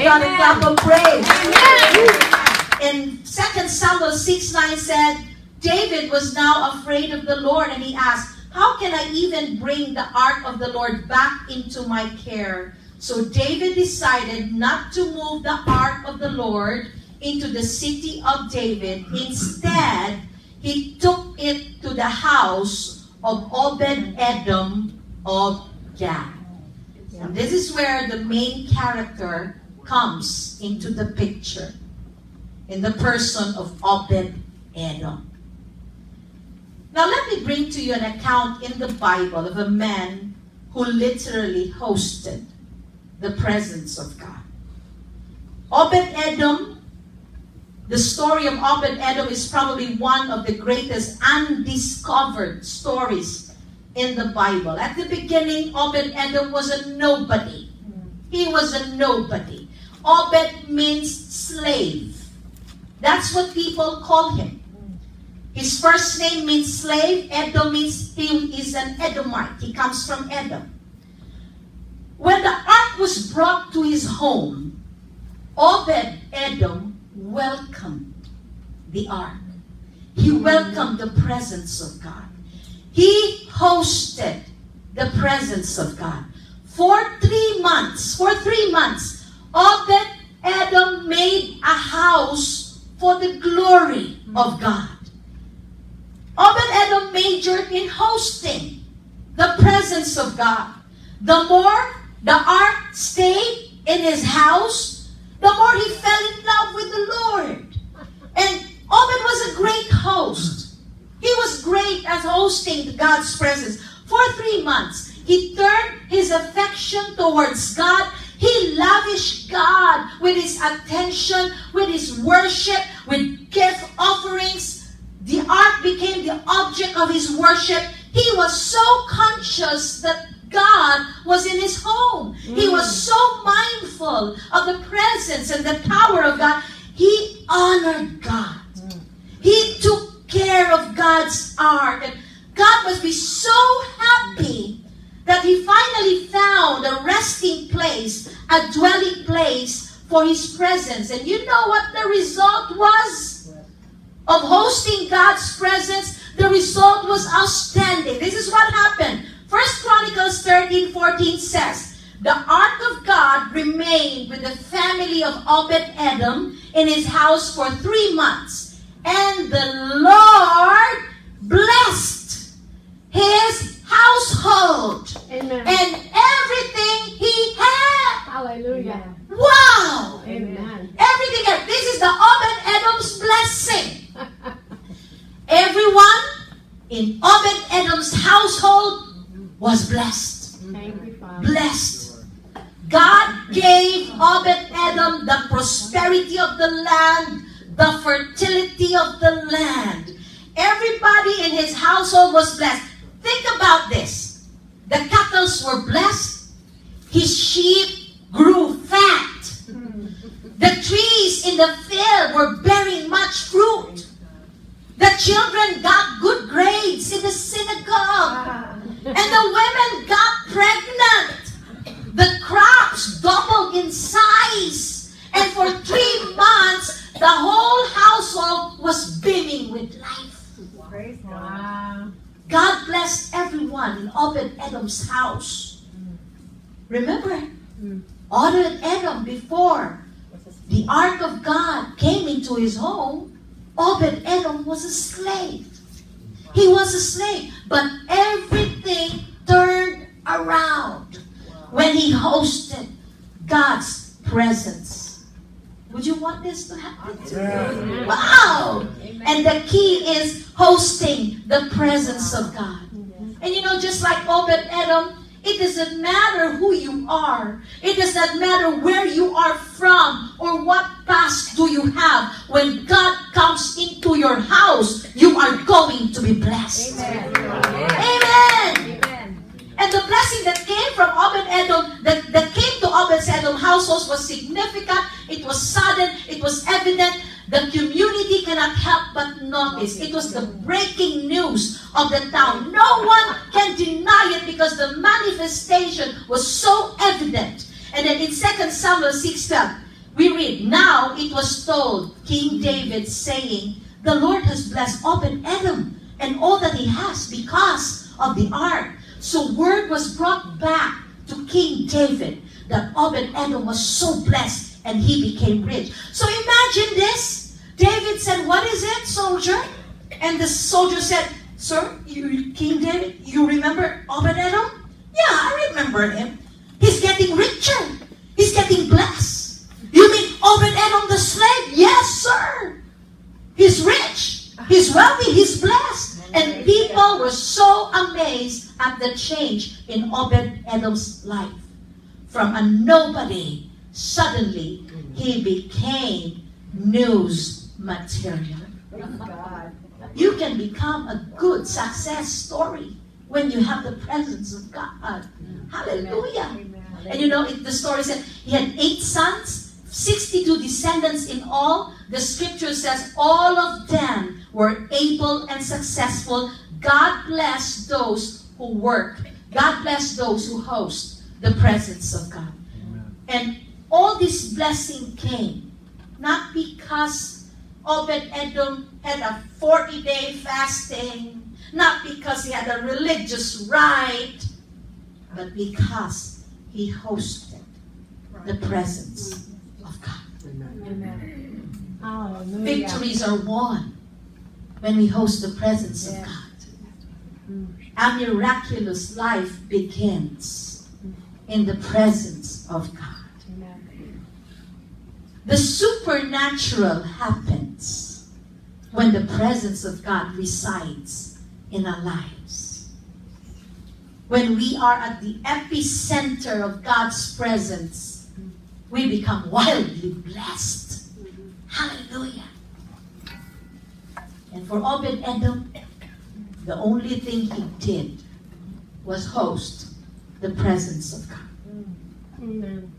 God and clap of praise. In 2 Samuel 6:9 said, David was now afraid of the Lord, and he asked, how can I even bring the ark of the Lord back into my care? So David decided not to move the ark of the Lord into the city of David. Instead, he took it to the house of Obed-Edom of Gath. And this is where the main character comes into the picture, in the person of Obed-Edom. Now let me bring to you an account in the Bible of a man who literally hosted the presence of God. Obed-Edom, the story of Obed-Edom is probably one of the greatest undiscovered stories in the Bible. At the beginning, Obed-Edom was a nobody. He was a nobody. Obed means slave. That's what people call him. His first name means slave. Edom means he is an Edomite. He comes from Edom. When the ark was brought to his home, Obed-Edom welcomed the ark. He welcomed the presence of God. He hosted the presence of God. For 3 months, Obed-Edom made a house for the glory of God. Obed-Edom majored in hosting the presence of God. The more the ark stayed in his house, the more he fell in love with the Lord. And Obed was a great host. He was great at hosting God's presence. For 3 months, he turned his affection towards God. He lavished God with his attention, with his worship, with gift offerings. The ark became the object of his worship. He was so conscious that God was in his home. He was so mindful of the presence and the power of God. He honored God. He took care of God's ark. And God must be so happy that he finally found a resting place, a dwelling place for his presence. And you know what the result was? Of hosting God's presence, the result was outstanding. This is what happened. 1 Chronicles 13:14 says, the ark of God remained with the family of Obed-Edom in his house for 3 months. And the Lord blessed his household. Amen. And everything he had. Hallelujah. Wow! Amen. Everything. This is the Obed-Edom's blessing. Everyone in Obed-Edom's household was blessed. Thank you, Father. Blessed. God gave Obed-Edom the prosperity of the land, the fertility of the land. Everybody in his household was blessed. Think about this. The cattle were blessed. His sheep grew fat. The trees in the field were bearing much fruit. The children got good grades in the synagogue. And the women got pregnant. The crops doubled in size. And for 3 months, the whole household was beaming with life. Praise God. God blessed everyone in Obed-Edom's house. Remember, Obed-Edom, before the ark of God came into his home, Obed-Edom was a slave. He was a slave. But everything turned around when he hosted God's presence. Would you want this to happen? Amen. Wow! And the key is hosting the presence of God. And you know, just like Obed-Edom, it doesn't matter who you are. It does not matter where you are from or what past do you have. When God comes into your house, you are going to be blessed. Amen. Amen. Amen. And the blessing that came from Obed-Edom, that came to Obed-Edom household was significant. It was sudden. It was evident. The community cannot help but notice. It was the breaking news of the town. No one can deny it because the manifestation was so evident. And then in 2 Samuel 6:12, We read, now it was told King David, saying, the Lord has blessed Obed-Edom and all that he has because of the ark. So word was brought back to King David that Obed-Edom was so blessed and he became rich. So imagine this. David said, what is it, soldier? And the soldier said, sir, King David, you remember Obed-Edom? Yeah, I remember him. He's getting richer. He's getting blessed. You mean Obed-Edom the slave? Yes, sir. He's rich. He's wealthy. He's blessed. And people were so amazed at the change in Obed-Edom's life. From a nobody, suddenly he became news material. Praise God. You can become a good success story when you have the presence of God. Hallelujah. Amen. And you know, the story said he had 8 sons, 62 descendants in all. The scripture says all of them were able and successful. God bless those who work. God bless those who host the presence of God. Amen. And all this blessing came not because Obed-Edom had a 40-day fasting, not because he had a religious rite, but because he hosted the presence of God. Amen. Hallelujah. Victories are won when we host the presence of Yes. God. Mm. A miraculous life begins in the presence of God. Amen. The supernatural happens when the presence of God resides in our lives. When we are at the epicenter of God's presence, we become wildly blessed. Hallelujah. And for Obed-Edom, the only thing he did was host the presence of God. Amen.